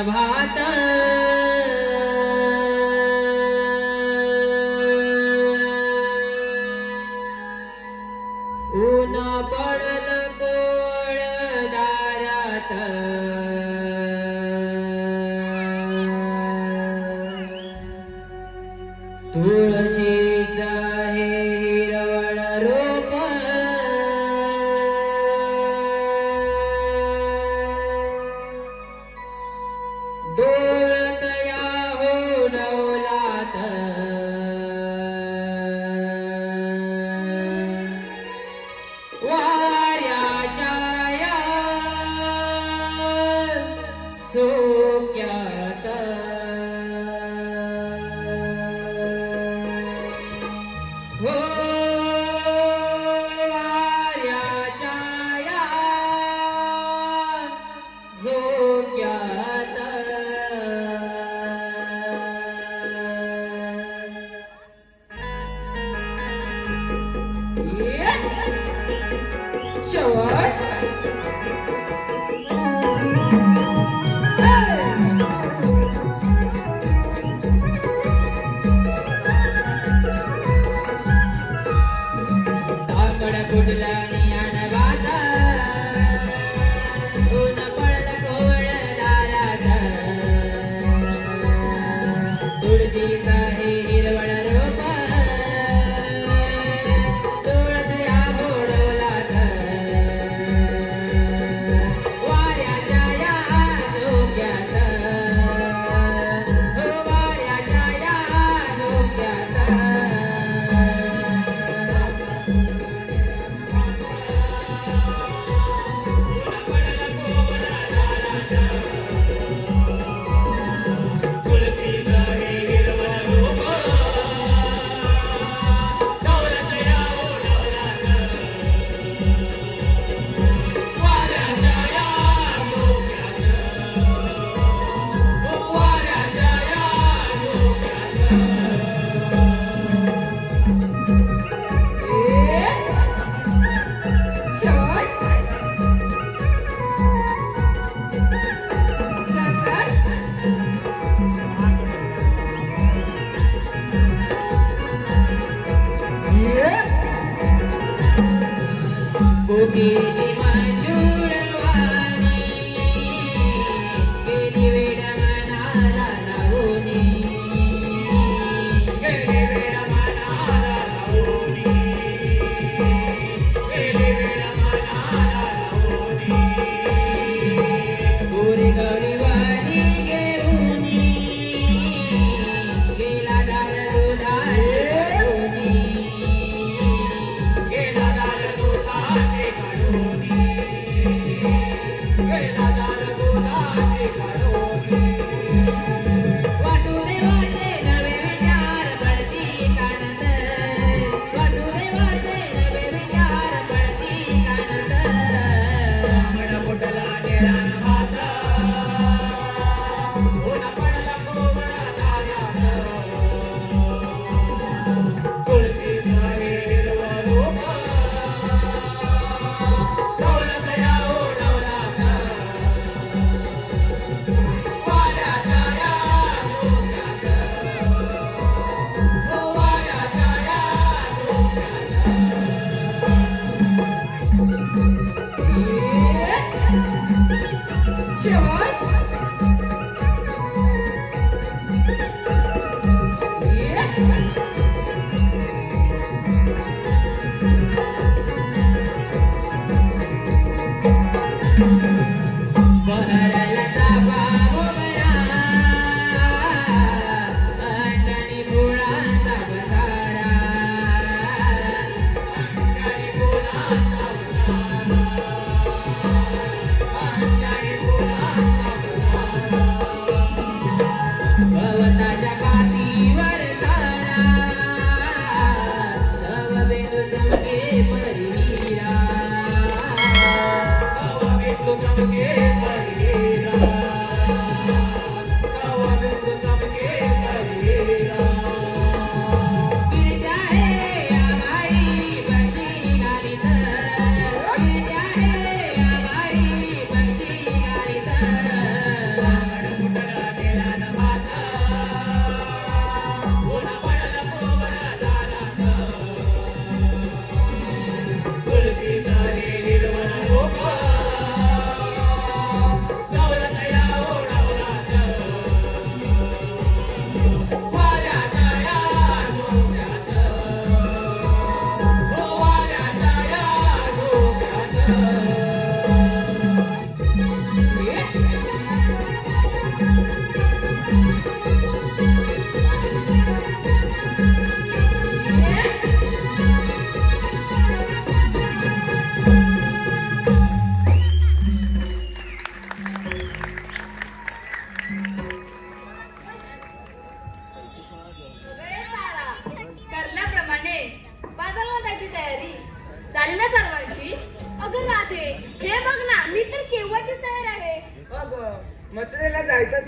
भात ऊन पडल कोळ दारात तुळशीचा हे हिरवळ रूप डोळत या हो डौलात वाऱ्याच्या या झोक्यात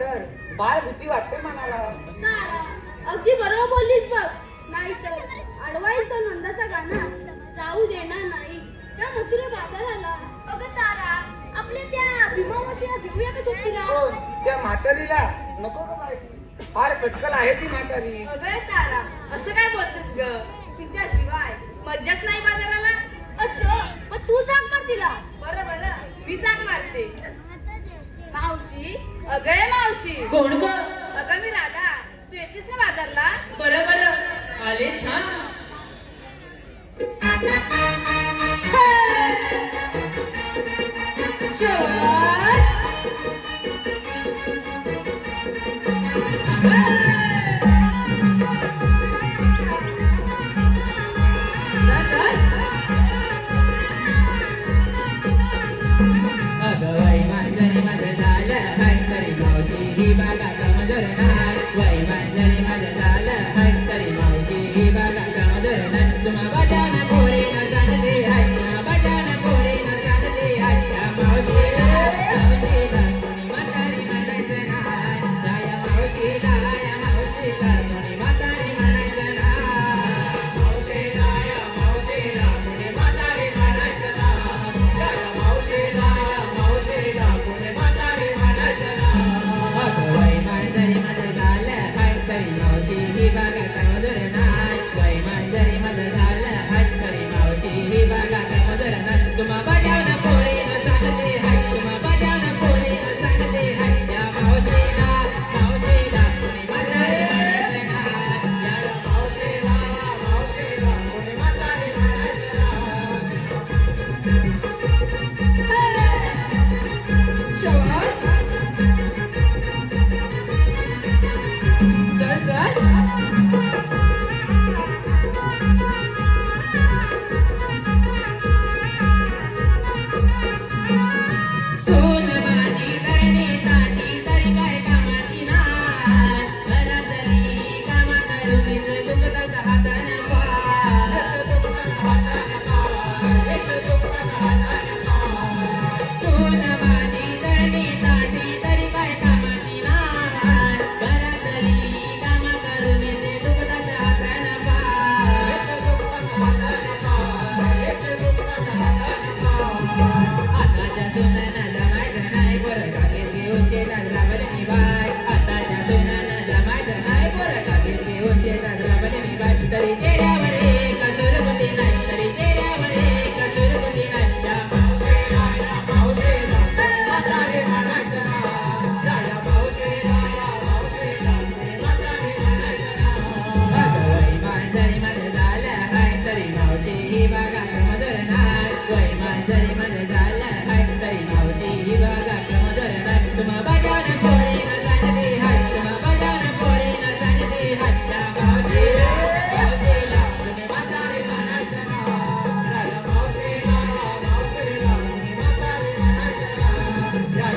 तर बाळ भीती वाटते मनाला. तारा, अगदी बरोबर बोललीस बघ. नाहीतर अडवाईल तो नंदाचा गाणा जाऊ देणार नाही त्या मथुरा बाजाराला. अगं तारा, आपल्या त्या भीमावशीला घेऊया का सुट्टीला? हो, त्या म्हातारीला नको का माहिती, फार कटकल आहे ती म्हातारी. अगं तारा, असं काय बोलतेस ग? तिच्याशिवाय मज्जाच नाही बाजाराला. असं मग तू जाग मार तिला. बरं बरं, मी जाग मारते. मावशी, अगं मावशी. कोण ग? अगं मी राधा. तू येतेस ना बाजारला? बरं बरं, आले छान. अगवाई मांजरी माझं झालं हंतरी मावशी ही बागा कमजोरणार. वाई मांजरी माझं झालं हंतरी मावशी ही बागा कमजोरणार. तुम्हा बजान पोरे न सांगते हट्टा, बजान पोरे न सांगते हट्टा. मावशीला मावशीला कोणी म्हातारी म्हणायचं नाही. या मावशीला कोणी म्हातारी म्हणायचं नाही. मावशीला या मावशीला कोणी म्हातारी म्हणायचं नाही. या मावशीला कोणी म्हातारी म्हणायचं नाही. अगवाई मांजरी माझं झालं हंतरी मावशी ही बागा कमजोरणार. वाई मांजरी माझं झालं हंतरी मावशी ही बागा कमजोरणार. तुम्हा बजावना पोरे न सांगते हट, तुम्हा बजावना पोरे न सांगते हट. या मावशीला कोणी म्हातारी म्हणायचं नाही. या मावशीला कोणी म्हातारी म्हणायचं नाही. शाबास. चल सोन माझी करणे ताटी तरी काय कामाची नाही. घरातली कामा करूनच दुखतात हातानं पाय. सोन माझी करणे ताटी तरी काय कामाची नाही. घरातली कामा करूनच दुखतात हातानं पाय. आताच्या सोनाला जमायचं नाही बरं कागेच घेऊनचे दादरा बने बाय. आताच्या सोनाला जमायचं नाही बरं कागेच घेऊनचे दादरा बने बाय. तरी चेहऱ्यावर एक सुरगुती नाही, तरी चेहऱ्यावर एक सुरगुती नाही. या मावशीला कोणी म्हातारी म्हणायचं नाही. या मावशीला कोणी म्हातारी म्हणायचं नाही. अगं मांजरी माझं झालं हंतरी मावशी ही बागा कमजोरणार. वय मांजरी माझं झालं हंतरी मावशी ही बागा कमजोरणार. तुम्हा बजावना पोरे न सांगते हट, तुम्हा बजावना पोरे न सांगते हट. या मावशीला कोणी म्हातारी म्हणायचं नाही. या मावशीला कोणी म्हातारी म्हणायचं नाही. या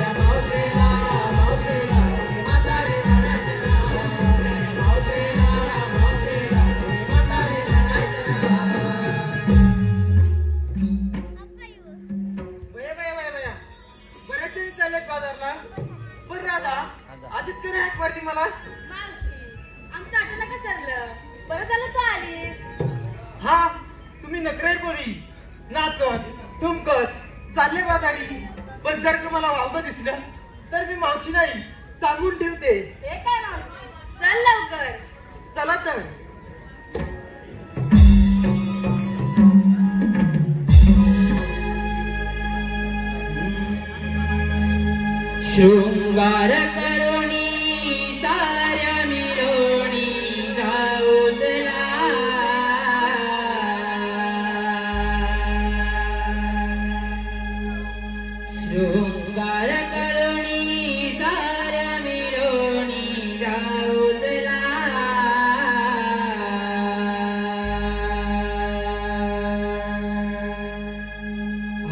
मावशीला कोणी म्हातारी म्हणायचं नाही. या मावशीला कोणी म्हातारी म्हणायचं नाही. बया, बऱ्याच दिवस चाललेत बाजारला. पण राधा, आधीच का नाही हाक मारली मला? मावशी, आमचं अचानक सरलं. बरं झालं तू आलीस. हा, तुम्ही नकरेर बोली नाचत तुमकत चालले बाजारी. पण जर का मला वावगं दिसलं तर मी मावशी नाही सांगून ठेवते. हे काय मावशी, चल लवकर. चला तर. शृंगार करुणी साऱ्या मिरोणी जाऊचला. शृंगार करुणी साऱ्या मिरोणी जाऊचला.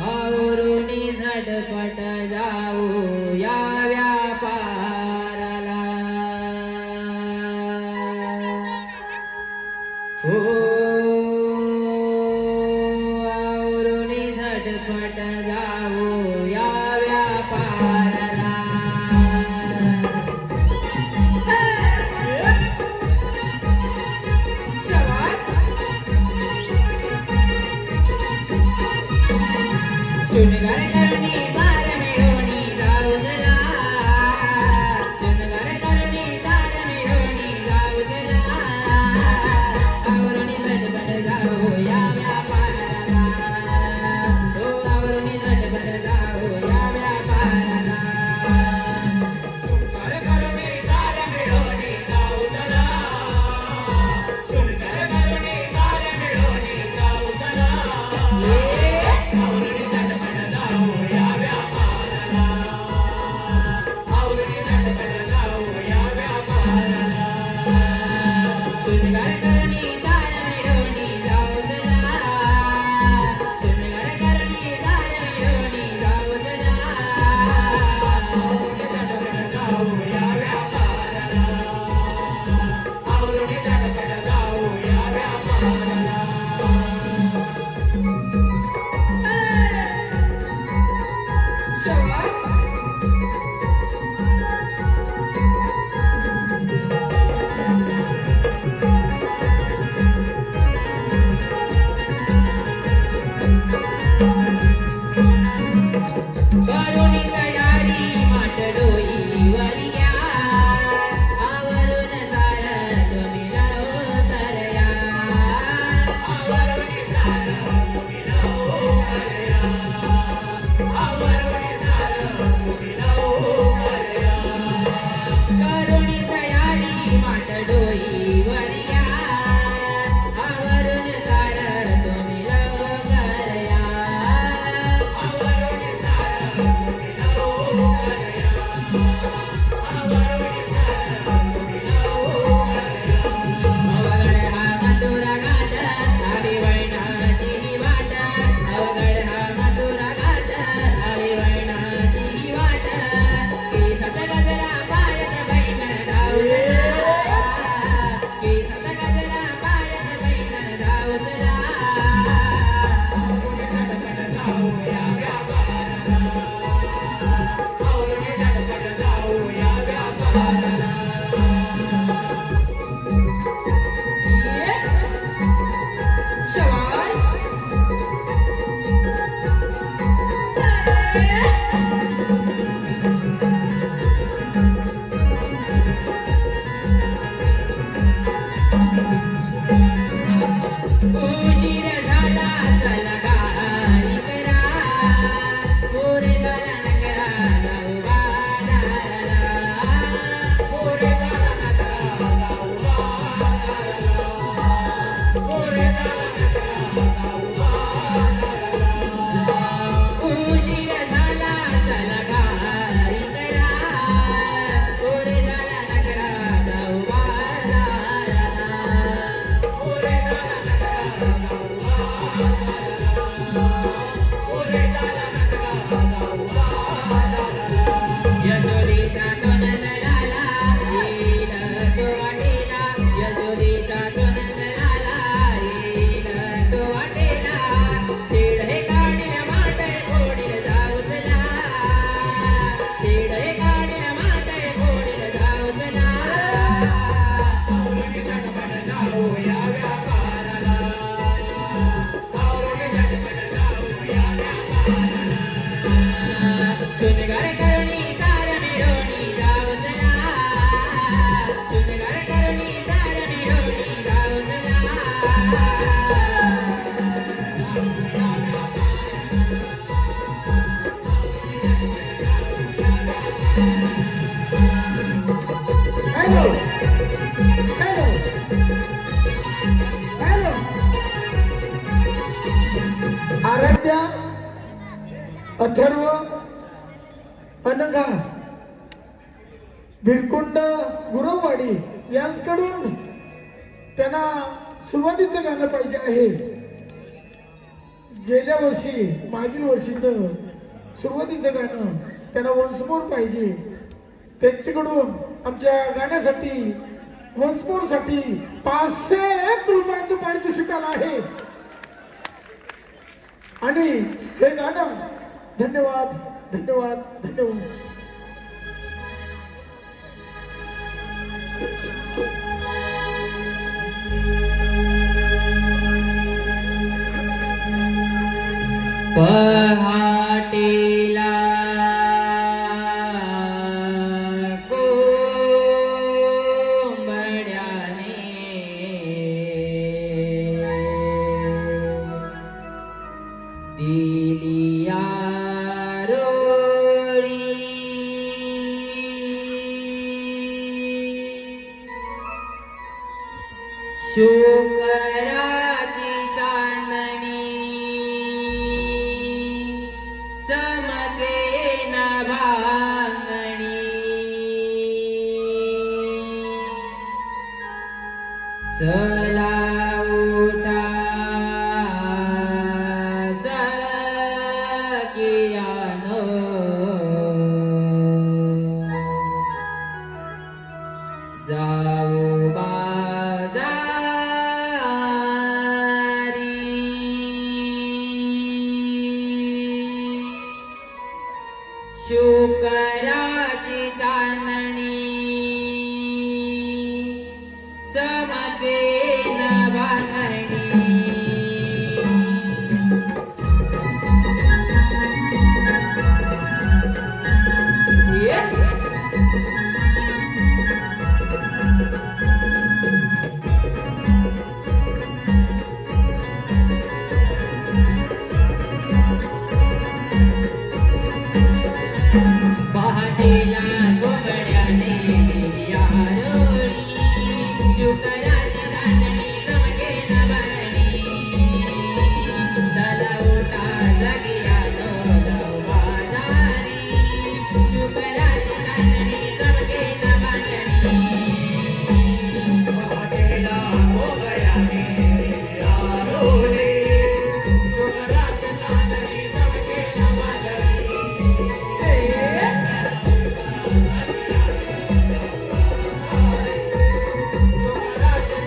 आवरुणी झटपट जाऊ या व्यापाराला. हो आवरुणी झटपट जाऊ या व्यापाराला. उशीर झाला चला गाडी करा मोरे झाला नकरा उभा दाराला मोरे झाला नकरा उभा दाराला मोरे झाला नकरा उभा उशीर झाला चला गाडी करा मोरे झाला नकरा उभा दाराला मोरे यशोदीचा तो नंदलाला येईल तो वाटेला यशोदीचा तो नंदलाला येईल तो वाटेला छेड हे काढील माटे फोडील जाऊचला छेड हे काढील माटे फोडील जाऊचला आवरून झटपट जाऊया व्यापाराला आवरून झटपट जाऊया व्यापाराला सुनगार करुणी सार मिळवणी जाऊचला सुनगार करुणी सार मिळवणी जाऊचला hello hello hello Aaradhya Atharva Anagha Bhirkund Guravwadi यांच्याकडून त्यांना सुरुवातीचं गाणं पाहिजे आहे. गेल्या वर्षी मागील वर्षीचं सुरुवातीचं गाणं त्यांना वन्स मोर पाहिजे. त्यांच्याकडून आमच्या गाण्यासाठी वन्स मोर साठी 501 रुपयाचं पारितोषिक आलं आहे आणि हे गाणं धन्यवाद धन्यवाद धन्यवाद. पहाटेला कोंबड्याने दिलिया रोळी शुकराची चांदणी चमके न भांगणी चला उठा सखियानो जाऊ शुकराची चांदणी चमके न भांगणी पहाटेला कोंबड्याने दिलिया रोळी शुकराची चांदणी चमके न भांगणी चला उठा सखियानो जाऊ बाजारी शुकराची चांदणी चमके न भांगणी पहाटेला कोंबड्याने दिलिया रोळी शुकराची चांदणी चमके न भांगणी शुकराची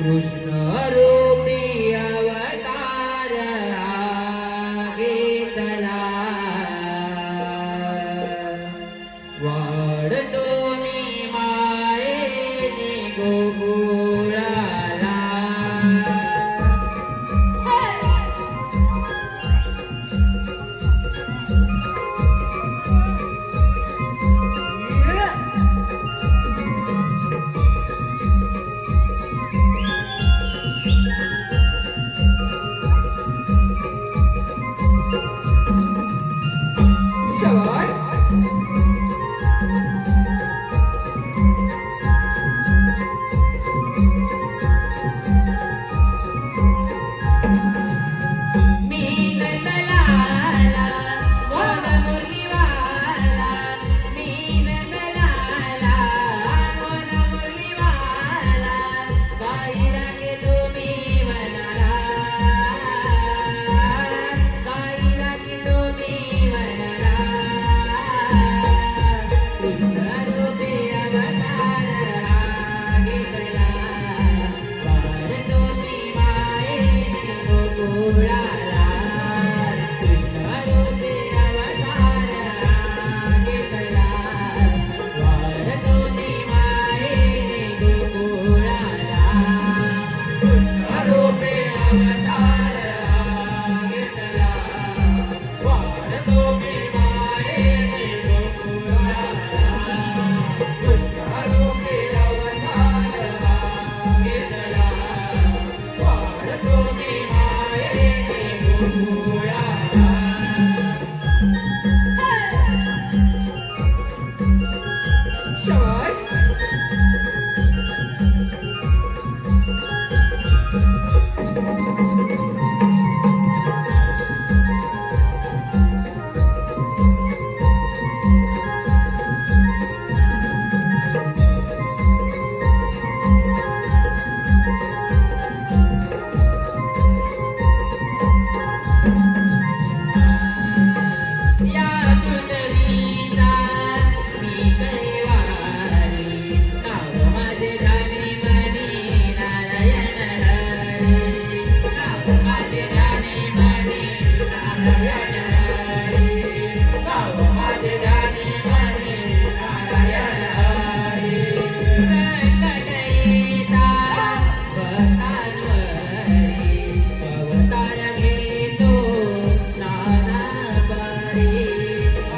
कृष्ण रूपी अवतार हा घेतला वाढतो मी मायेने गोकुळाला शाबास मी नंदलाला मोन मुरलीवाला मी नंदलाला मोन मुरलीवाला बाईला के तुम्ही म्हणाला बाईला के तुम्ही म्हणाला कृष्ण रूपी अवतार हा घेतला वाढतो मी मायेने गोकुळाला कृष्ण रूपी अवतार हा घेतला वाढतो मी मायेने गोकुळाला कृष्ण रूपी अवतार हा घेतला वाढतो मी मायेने गोकुळाला कृष्ण रूपी अवतार हा घेतला वाढतो मी मायेने गोकुळाला शाबास या पृथ्वीचा मी कैवारी नाव माझे जाणे मनी नारायण हरी नाव माझे जाणे मनी नारायण हरी नाव माझे जाणे मनी नारायण हरी संकट येता भक्तांवरी अवतार घेतो नाना परी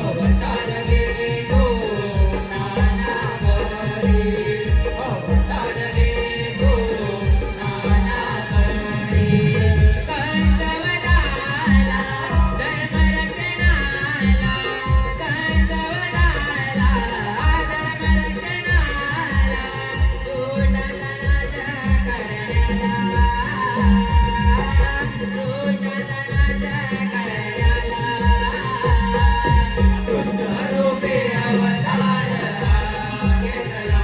अवतार घेतो नाना परी अवतार घेतो नाना परी कंसवदाला धर्मरक्षणाला कंसवदाला धर्मरक्षणाला दूषणाच्या करण्याला दूषणाच्या करण्याला कृष्ण रूपी अवतार हा घेतला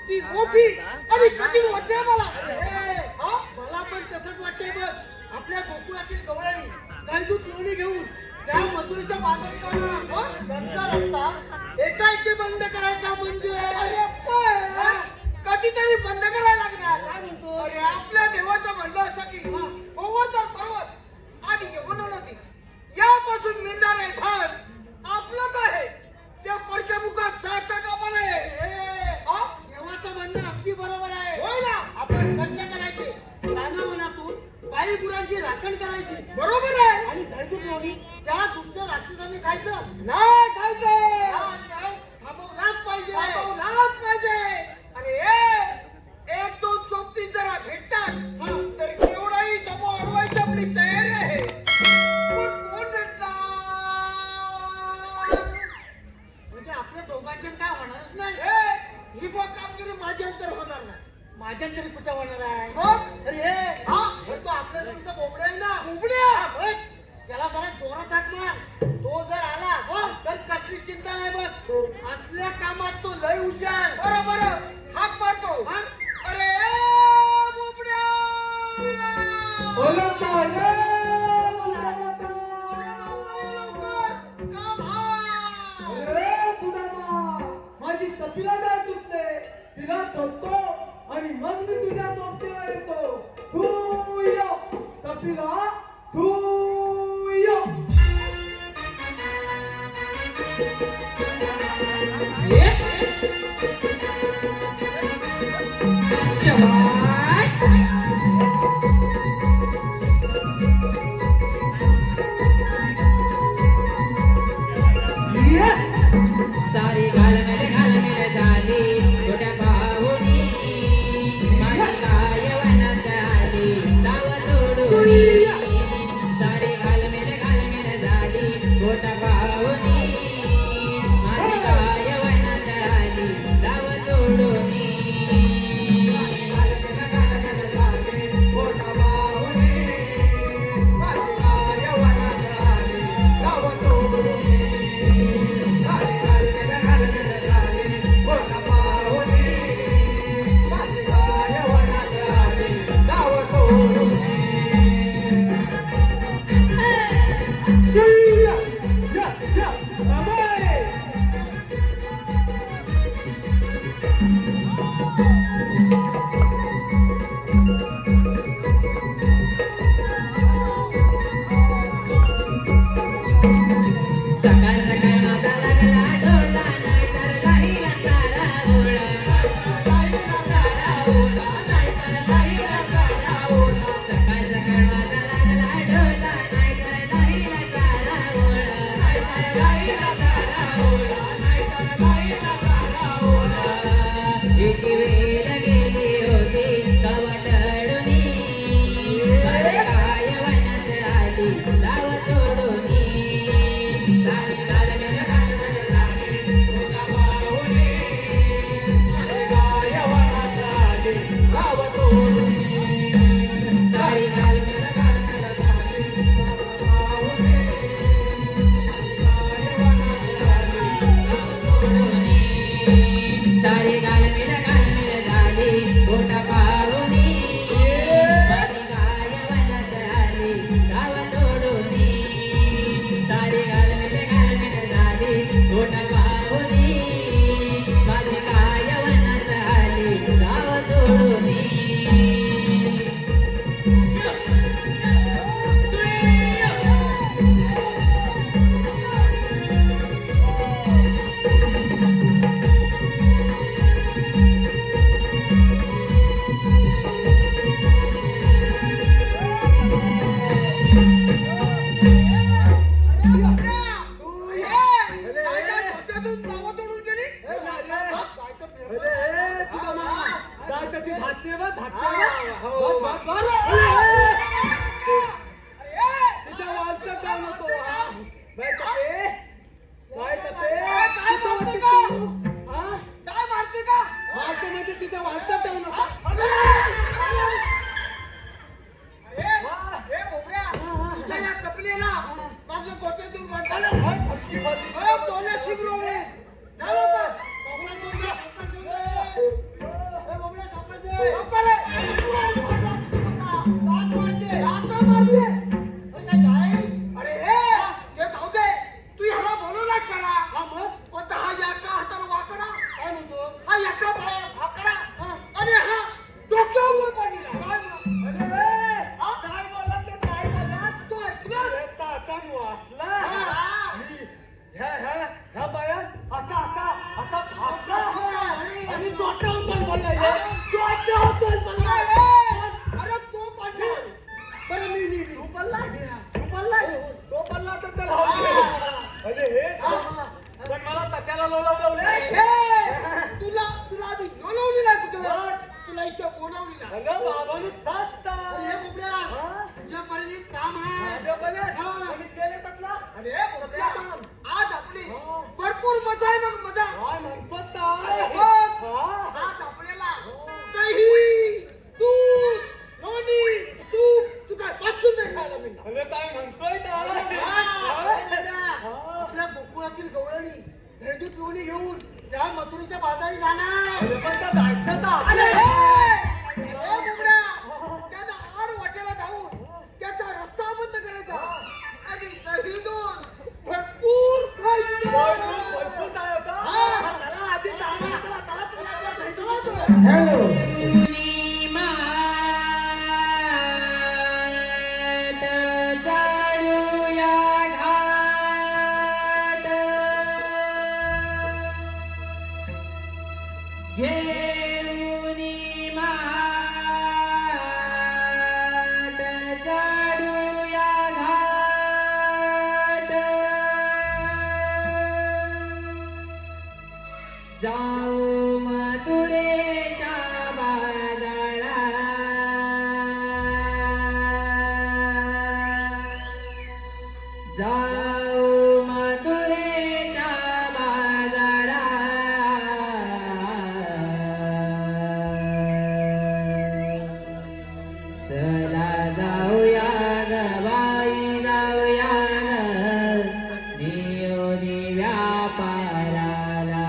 ती मोठी आणि कठीण वाटते मला. हा? मला पण तसंच वाटतंय बघ. आपल्या गोकुळातील गवळणी गायदूत लोणी घेऊन त्या मथुरेच्या बाजारी जाणं त्यांचा रस्ता एकाएकी बंद करायचा म्हणजे हा? कधीतरी बंद करायला लागणार. काय म्हणतो? अरे आपल्या देवाचं म्हणणं असं की गोवर्धन पर्वत आणि यमुना नदी यापासून मिळणारे धन आपलंच आहे. त्या परच्या मुखात साठा कामा नये. देवाचं म्हणणं अगदी बरोबर आहे. होय ना. आपण कष्ट करायचे, रानावनातून गाई गुरांची राखण करायची. बरोबर आहे. आणि दैनिक लोणी त्या दुष्ट राक्षसांनी खायचं नाही. खायचं थांबवलाच पाहिजे. थांबवलाच पाहिजे. अरे एक दोन सोबती जरा भेटतात तर केवढाही जमा अडवायची आपली तयारी आहे. पण कोण भेटतात म्हणजे आपल्या दोघांच्यात काय होणारच नाही. ही बघ कामगिरी माझ्या अंतर होणार नाही. माझ्या तरी कुठं होणार आहे. अरे तो आपल्या घरचा बोबड्या आहे ना. बोबड्या त्याला जरा जोरात हाक मार. तो जर आला तर कसली चिंता नाही बघ. असल्या कामात तो लय हुशार. बरोबर हाक मारतो. अरे बोबड्या माझी तपीला काय तुटते तिला थोपतो आणि मग मी तुझ्या तोपतेला येतो. तू ये तपीला तू ये. सारी घालमेल झाली छोट्या पाहुनी माझी काय वनात आली नाव तोडूनी. सारी घालमेल झाली छोट्या पाहुनी माझी काय वनात आली नाव तोडूनी. हिची वेल गेली होती कवटडुनी अरे काय वनात आली लाव तोडुनी. सारी घालमेल झाली छोट्या पाहुनी माझी काय वनात आली लाव तोडुनी. सारी घालमेल झाली छोट्या पाहुनी माझी काय वनात आली लाव तोडुनी. सारी घालमेल झाली छोटा पाहुनी माझी काय वनात आली गाव तोडूनी. सारी घालमेल झाली छोटा पाहुनी माझी काय वनात आली गाव तोडूनी. बोला शिगरो रे. असा भाकडा आणि हा डोक्यावर पाणी काय बोलला ते काय बोलला तू ऐकलं तातान वाटला ह्या बायात आता आता आता भागला आणि डोक्यावर बोलला डोक्यावर बोलला अरे तो पडला बरं मी तू पडला तो पडला तर त्याला अरे हे पण मला त्याला लोलावले तुला तुला आधी लोलावली नाही कुठं तुला इथं बोलावली नाही अगं बाबानु हे बुबड्या तुझ्या परीने काम आहे आणि केले त्यातला अरे बुबड्या आज आपली भरपूर मजा आहे मग मजा काय म्हणतो आज आपल्याला दही दूध लोणी तू काय पाचून नाही खायला मिळणार अरे काय म्हणतोय आपल्या गोकुळातील गवळणी दहीदूध लोणी घेऊन त्या मथुरेच्या बाजारी जाणार त्याला आड वाटेला जाऊन त्याचा रस्ता बंद करायचा आणि दहीदूध भरपूर खायचं आधी जाऊ मथुरेच्या बाजारा जाऊ मथुरेच्या बाजारा चला जाऊया ग बाई जाऊया ग नियोनी व्यापाराला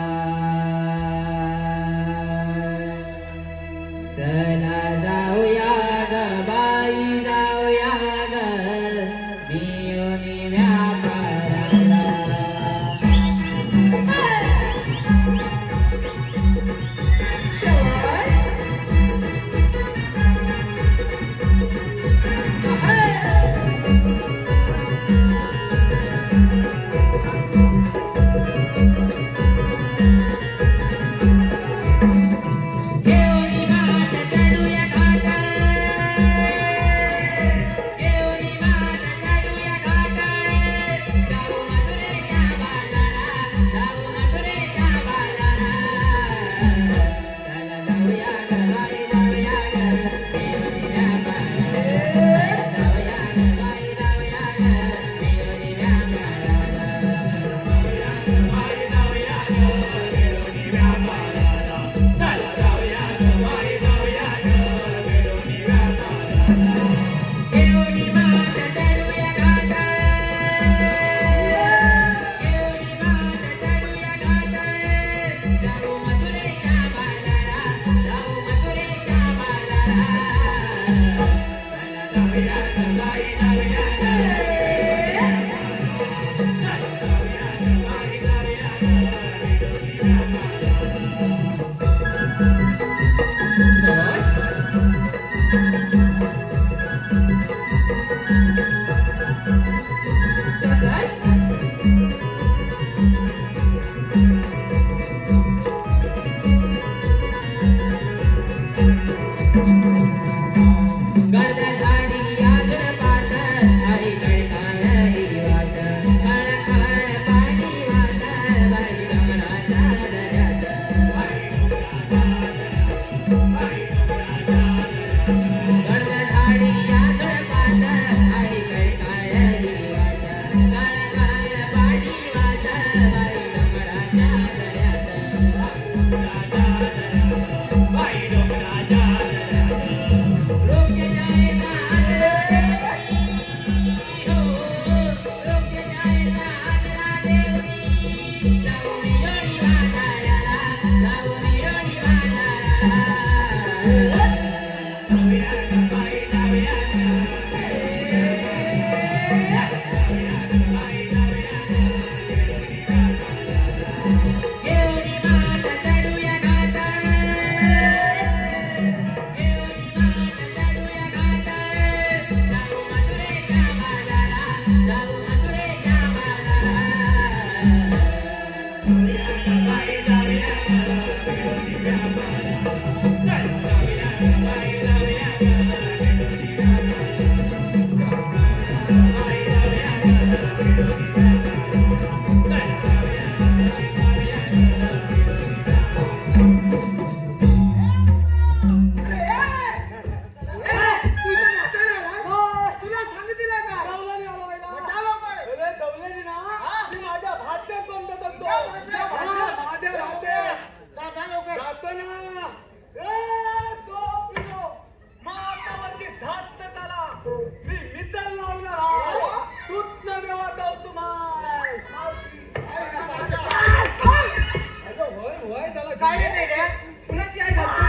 काय रे मेल्या कुणाची आई घालतो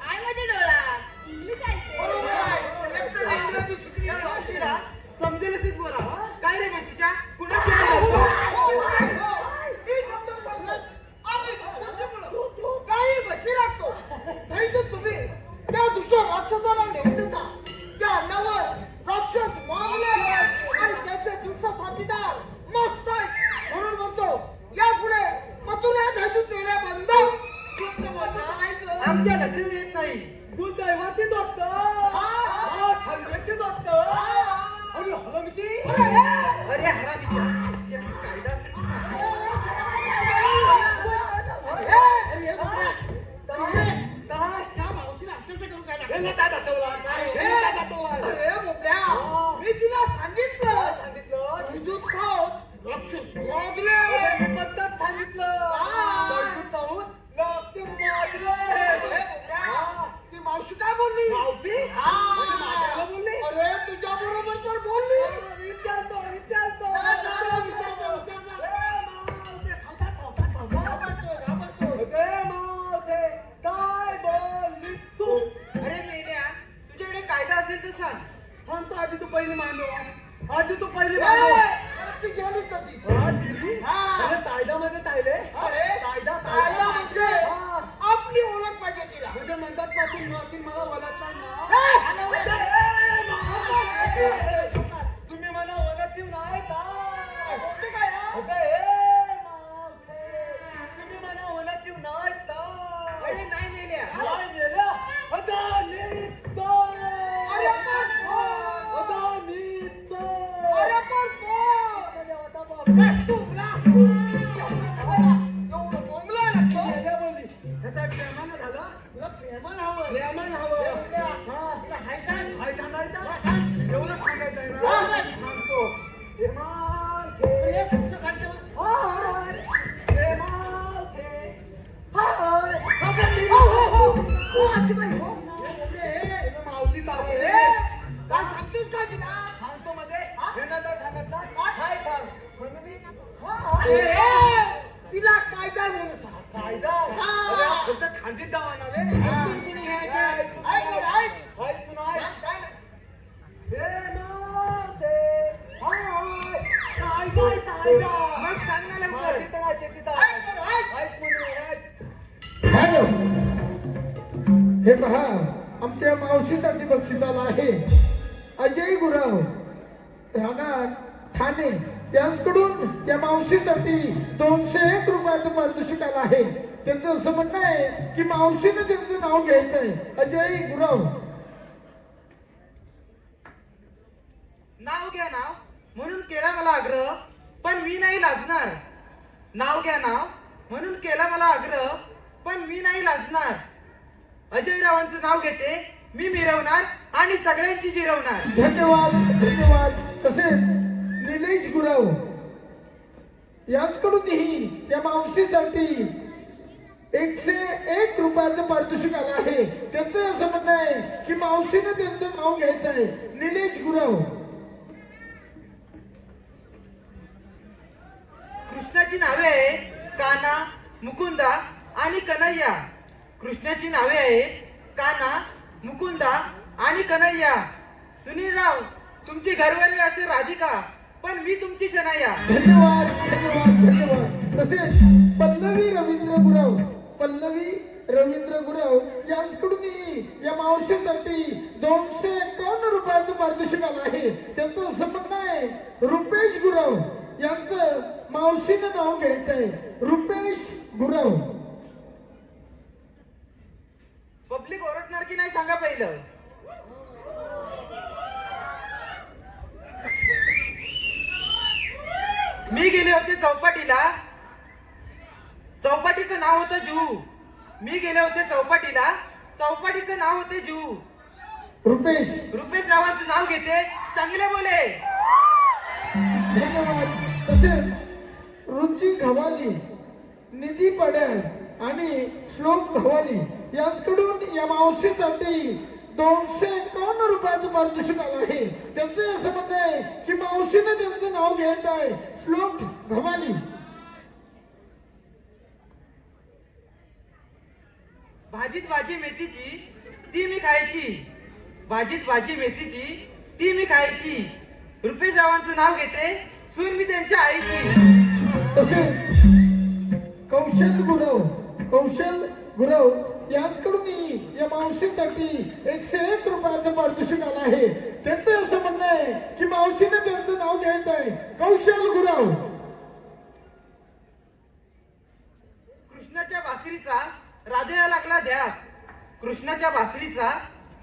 आय मध्ये डोळा इंग्लिश ऐकते एकतर इंग्रजी शिकली मावशीला समजेल असेच बोला काय रे म्हशीच्या कुणाची आई घालतो मी समजावून सांगलास. आम्ही घरच्यांचे मुलं. तू काही बशी लागतो नाही तर तुम्ही त्या दुसऱ्या राक्षसाला नेऊन देता त्या अण्णावर राक्षस मागले आणि त्याचे दुष्ट साथीदार मस्त आहेत म्हणून म्हणतो यापुढे मथुरेत हेतू देण्या बंद. तुमचं बोलणं आमच्या लक्षात येत नाही दुर्दैवाती दत्त दत्त आणि हलमिती अरे हरामीच्या कायदा अरे बोबड्या, मी तिला सांगितलं दूध खाऊन राक्षस मागले. ती मावशी काय बोलली अरे तुझ्या बरोबर तर बोलली अरे मेल्या तुझ्याकडे कायदा असेल तर सांग आधी तू पहिली मांडव आधी तू पहिली ती गेली कधी कायद्यामध्ये तायले अरे कायदा कायदा म्हणजे आपली ओळख पाहिजे तिला म्हणजे म्हणतात ना तू मला ओळखला ना तुम्ही मला ओळखती नाही तुम्ही मला ओळखती नाही अरे नाही मेल्या नाही मेल्या अरे पण अरे पण तुला एवढं बोंबला लागतो प्रेमानं झालं तुला प्रेमान हवं प्रेमानं हवं तुला हाय सांग हाय थांबायचं सांग एवढं थांबायचं आहे हा, ना हा. सांगतो प्रेमाल हे पुढचं सांगते मला. हाय प्रेमाल हाय हो, आजीबाई, हो. मावती तावले काय सांगतोस का तिला सांगतो मध्ये हेनं तर सांगितलं हाय थांब म्हणजे मी अरे हाय तिला कायदा म्हणून सांग कायदा हा. अरे हा फक्त खांदीत दावाना रे कुणी घ्यायचं ऐक बरं, ऐक. हाय पुन्हा हाय सांग, सांग. प्रेमाते हाय कायदा कायदा मग सांग ना लवकर मावती तर आहे तिथं ऐक बरं, ऐक. हाय पुन्हा हाय हॅलो हे पहा आमच्या मावशीसाठी बक्षीस आला आहे अजय गुराव राहणार ठाणे यांच्याकडून त्या मावशीसाठी 201 रुपयाचं पारितोषिक आलं आहे त्यांचं असं म्हणणं आहे की मावशीनं त्यांचं नाव घ्यायचं आहे अजय गुराव नाव घ्या नाव म्हणून केला मला आग्रह पण मी नाही लाजणार नाव घ्या नाव म्हणून केला मला आग्रह पण मी नाही लाजणार अजय रावांचं नाव घेते मी मिरवणार आणि सगळ्यांची जिरवणार धन्यवाद धन्यवाद तसेच निलेश गुराव यांच्याकडूनही या मावशीसाठी 101 रुपयाचं पारितोषिक आलं आहे त्यांचं असं म्हणणं आहे की मावशीनं त्यांचं नाव घ्यायचं आहे निलेश गुराव कृष्णाची नावे आहेत काना मुकुंदा आणि कन्हैया कृष्णाची नावे आहेत काना मुकुंदा आणि कन्हैया सुनीलराव तुमची घरवाली असे राधिका पण मी तुमची शनाया धन्यवाद धन्यवाद धन्यवाद तसेच पल्लवी रवींद्र गुराव यांच्याकडूनही या मावशीसाठी 251 रुपयाचं पारितोषिक आलं आहे त्यांचं असं म्हणणं आहे रुपेश गुराव यांचं मावशीनं नाव घ्यायचं आहे रुपेश गुराव पब्लिक ओरडणार की नाही सांगा पहिलं मी गेले होते चौपाटीला चौपाटीचं नाव होतं जू मी गेले होते चौपाटीला चौपाटीचं नाव होते जू रुपेश रुपेश रावांचं नाव घेते चांगले बोले धन्यवाद तसेच रुची घवाली निधी पड्याल आणि श्लोक घवाली यांच्याकडून या मावशीसाठी 251 रुपयाचं पारितोषिक आलं आहे त्यांचं असं म्हणणं आहे की मावशीनं त्यांचं नाव घ्यायचं आहे श्लोक घवाली भाजीत भाजी मेथीची ती मी खायची, भाजीत भाजी मेथीची ती मी खायची. रुपेशरावांचं नाव घेते सून मी त्यांच्या आईची. तसेच कौशल गुरव यांच्याकडूनही या मावशीसाठी 101 रुपयाचं पारितोषिक आलं आहे. त्यांचं असं म्हणणं आहे की मावशीने त्यांचं नाव घ्यायचं आहे, कौशल गुरव. कृष्णाच्या बासरीचा राधेला लागला ध्यास, कृष्णाच्या बासरीचा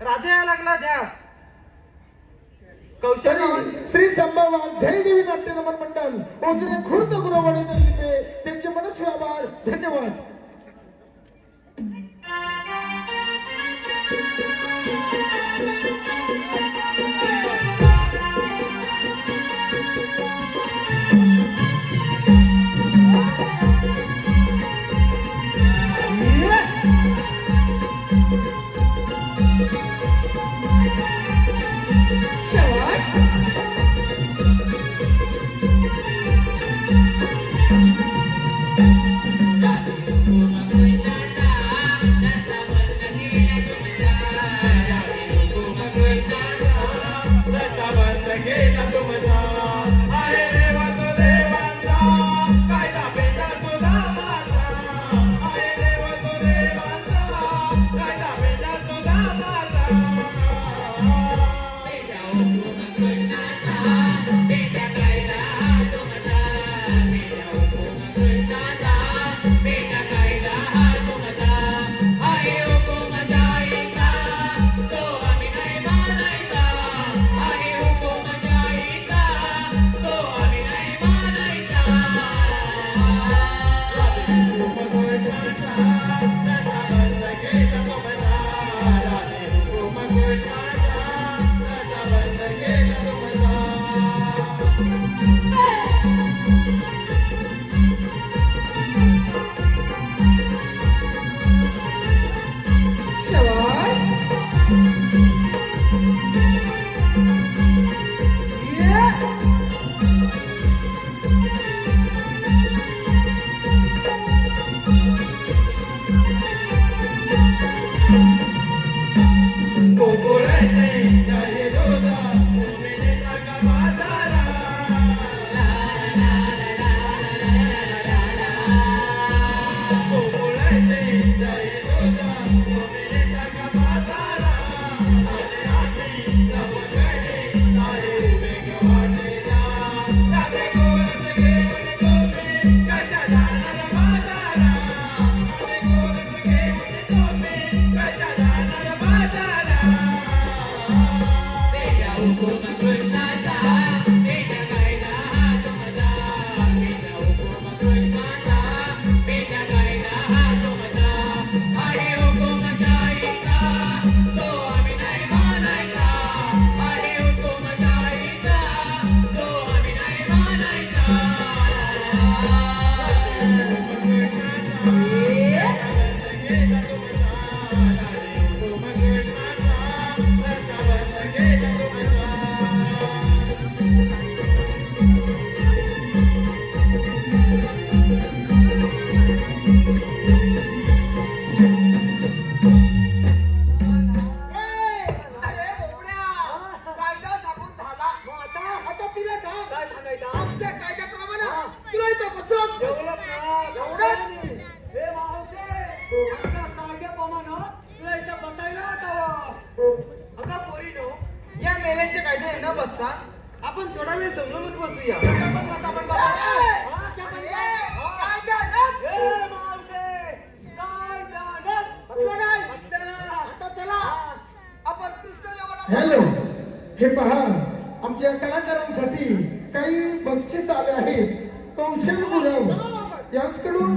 राधेला लागला ध्यास. कौशल तरी श्री संभावात जयदेवी नाट्य नमन मंडळ ओझरे खुर्द गुरवाडी त्यांचे मनस्वी आभार, धन्यवाद. आपण थोडा वेळ दमदमत बसूया. हॅलो, हे पहा, आमच्या कलाकारांसाठी काही बक्षीस आले आहेत. कौशल गुरव यांच्याकडून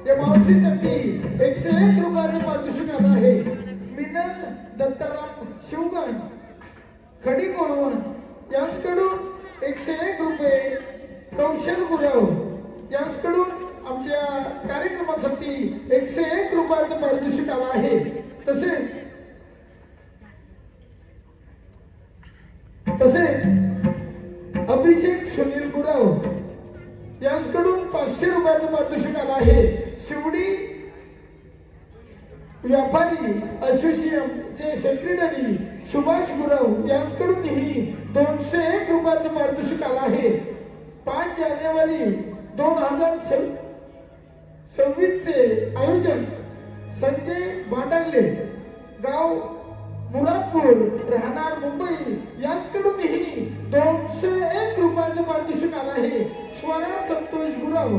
या मावशीसाठी 101 रुपयाचं पारितोषिक आलं आहे. मिनल दत्ताराम शिवगण खडी कोळवण यांच्याकडून 101 रुपये. कौशल गुरव यांच्याकडून आमच्या कार्यक्रमासाठी 101 रुपयाचं पारितोषिक आलं आहे. तसेच अभिषेक सुनील गुरव यांच्याकडून 500 रुपयाचं पारितोषिक आलं आहे. शिवडी व्यापारी असोसिएशनचे सेक्रेटरी सुभाष गुरव यांच्याकडूनही 201 रुपयाचं पारितोषिक आलं आहे. 5 जानेवारी 2026 चे आयोजन संजय भांडागले, गाव मुरादपूर, राहणार मुंबई यांच्याकडूनही 201 रुपयाचं पारितोषिक आलं आहे. स्वरा संतोष गुरव,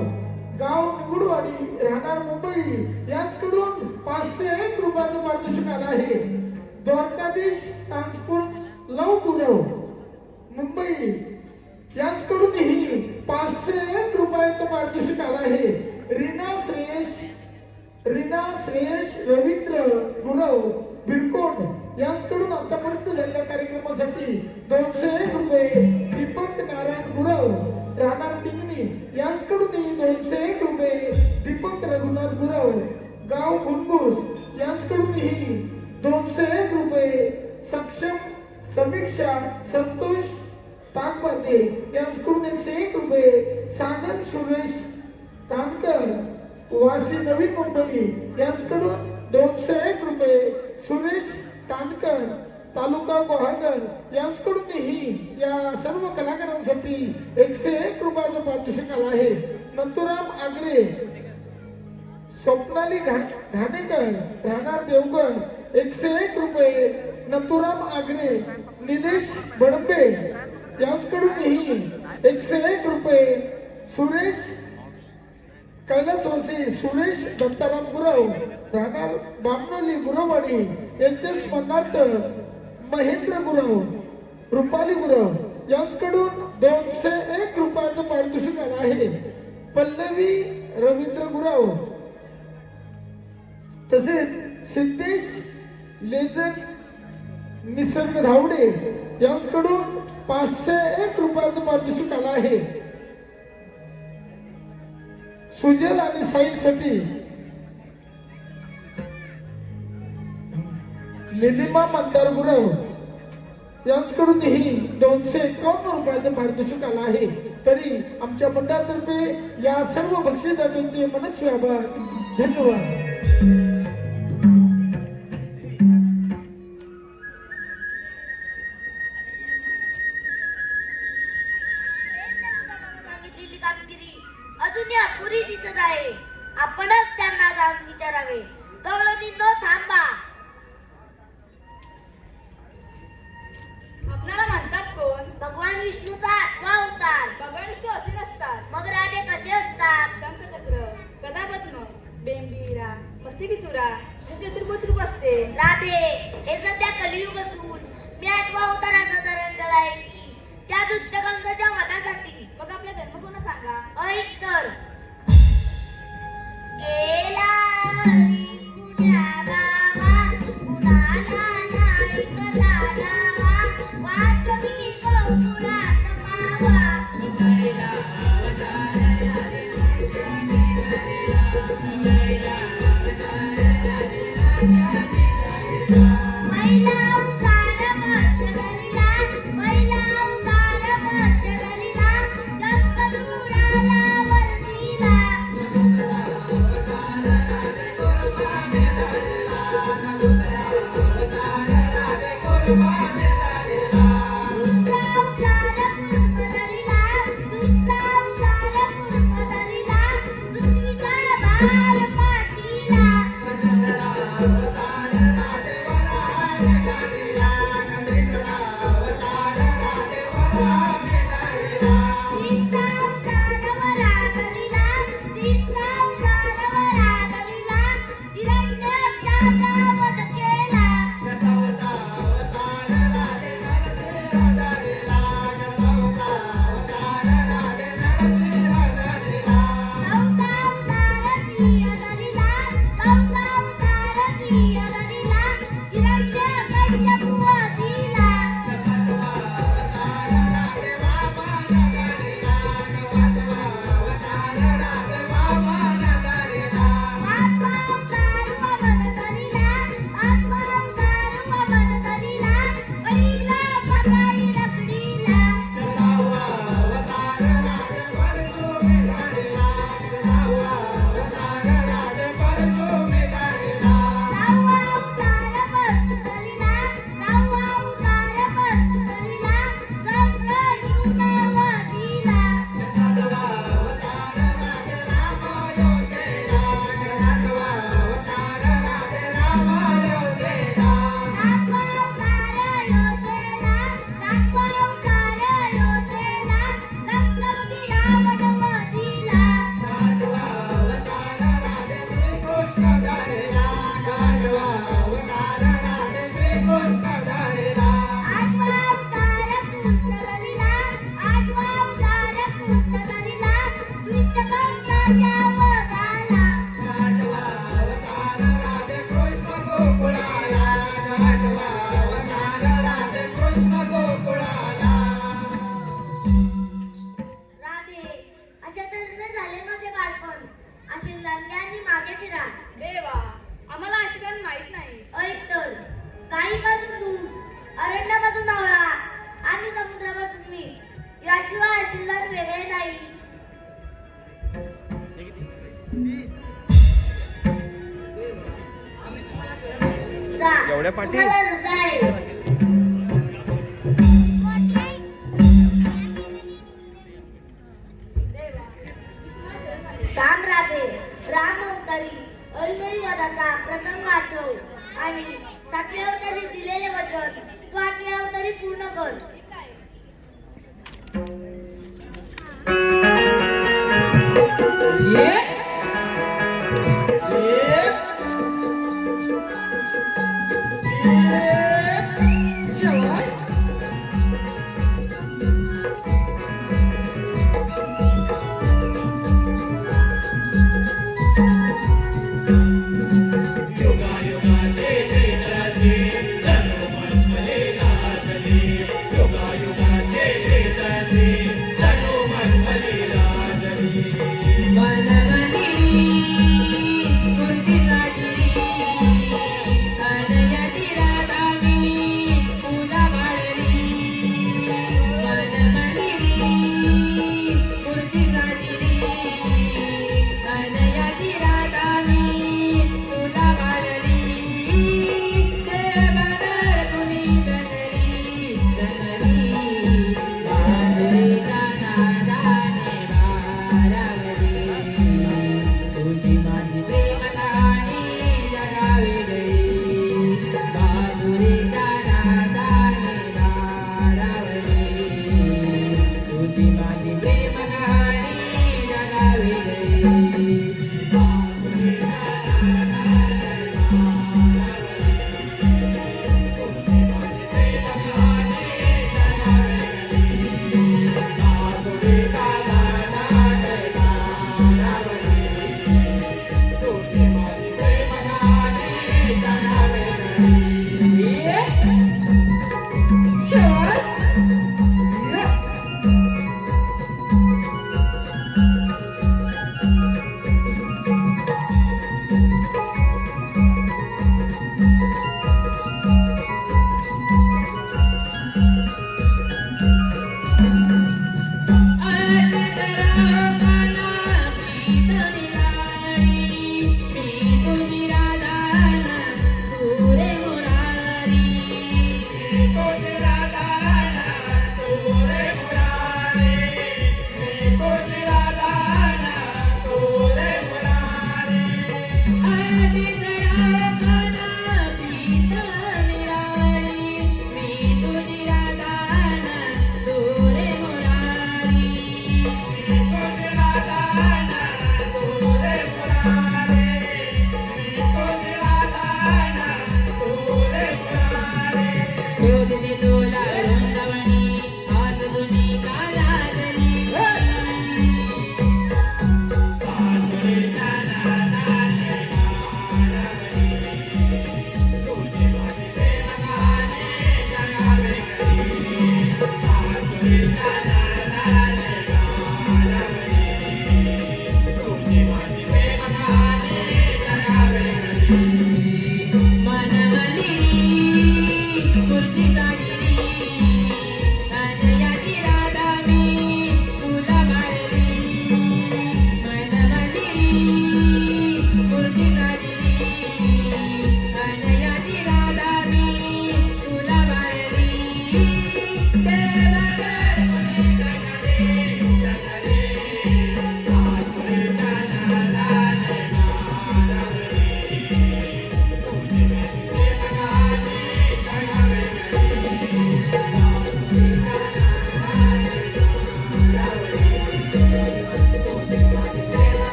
गाव निगुडवाडी, राहणार मुंबई यांच्याकडून 501 रुपयाचं पारितोषिक आलं आहे. द्वारकाधीश ट्रान्सपोर्ट लव गुरव, मुंबई यांच्याकडूनही 501 रुपयाचं पारितोषिक आलं आहे. रीना श्रेयश रवींद्र गुरव, बिरकोट यांच्याकडून आतापर्यंत झालेल्या कार्यक्रमासाठी 201 रुपये. दीपक नारायण गुरव, राहणार टिंगणी यांच्याकडूनही 201 रुपये. दीपक रघुनाथ गुरव, गाव मुनगुस यांच्याकडूनही 201 रुपये. सक्षम समीक्षा संतोष ताकबाते यांच्याकडून 101 रुपये. सागर सुरेश तानकर, वासी नवी मुंबई यांच्याकडून 201 रुपये. सुरेश तानकर, तालुका गुहागर यांच्याकडूनही या सर्व कलाकारांसाठी 101 रुपयाचं पारितोषिक आलं आहे. नंतुराम आगरे, स्वप्नाली घाणेकर, राहणार देवगड 101 रुपये. नंतुराम आगरे, निलेश बडपे यांच्याकडूनही 101 रुपये. सुरेश कैलासवासी सुरेश दत्ताराम गुरव, राहणार बामनोली गुरववाडी यांच्या स्मरणार्थ महेंद्र गुरव, रुपाली गुरव यांच्याकडून 201 रुपयाचं पारितोषिक आलं आहे. पल्लवी रवींद्र गुरव, तसेच सिद्धेश लेजर निसर्ग धावडे यांच्याकडून 501 रुपयाचं पारितोषिक आलं आहे. सुजल आणि साईसाठी निलिमा मंदार गुरव यांच्याकडूनही 251 रुपयाचं पारितोषिक आलं आहे. तरी आमच्या मंडळातर्फे या सर्व बक्षीसदात्यांचे मनस्वी आभार. धन्यवाद. सांगितलेली कामगिरी अजूनही अपुरी दिसत आहे. आपणच त्यांना जाऊन विचारावे. गवळणींनो थांबा. आपणाला म्हणतात कोण? भगवान विष्णूचा 8वा अवतार. भगवान विष्णू असे नसतात. मग राधे कसे असतात? शंखचक्र, गदापद्म, बेंबीरा, मस्तिकितुरा हे चतुर्भुज रूप असते. राधे हे सध्या कलियुग असून मी 8वा अवताराचा धारण केला आहे की त्या दुष्ट कंसाच्या वधासाठी. मग आपला जन्म कोण सांगा? ऐक तर. गेला हरी तुझ्या गावात, कुणाला नाही कलालावा, वाटवी गौरात मावा. महिला अवतार हरी महिला अवतार मध्य धरिला, महिला अवतार मध्य धरिला, जग दूराला वरदिला. दुसरा अवतार कुर्म धरिला, दुसरा अवतार कुर्म धरिला, पृथ्वीचा भार पाठीला. जा एवढ्या पाठी? तुम्हाला रजा आहे. छान राधे राम अवतारी अवतारी वधाचा प्रसंग आठव आणि 7व्या अवतारी दिलेले वचन तू 8व्या अवतारी पूर्ण कर.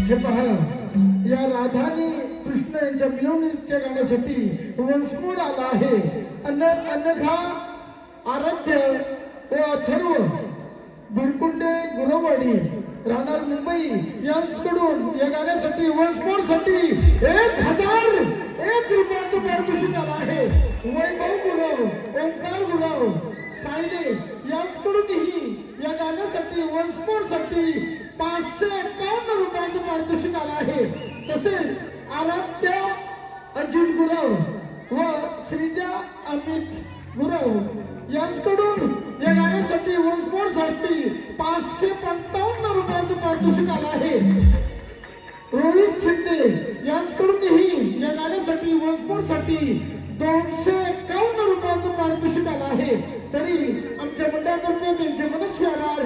हे पहा, या राधाने कृष्ण यांच्या मिळवणुकीच्या गाण्यासाठी वंशमोर आला आहे. अनघा, आराध्य व अथर्व बिरकुंडे गुरवाडी राहणार मुंबई यांच्याकडून या गाण्यासाठी वंशमोर साठी 1001 रुपयाचं पारितोषिक आलं आहे. वैभव गुरव, ओंकार गुरव, सायले यांच्याकडूनही या गाण्यासाठी वंशमोर साठी 551 रुपयाचं पारितोषिक आलं आहे. तसेच आराध्य अजित गुरव व श्रीजा अमित गुरव यांच्याकडून या गाण्यासाठी वंशमोर साठी 555 रुपयाचं पारितोषिक आलं आहे. रोहित शिंदे वनस्पोर्ट साठी 251 रुपयाचं पारितोषिक आलं आहे. तरी आमच्या मंडळातर्फे त्यांचे मनस्वी आभार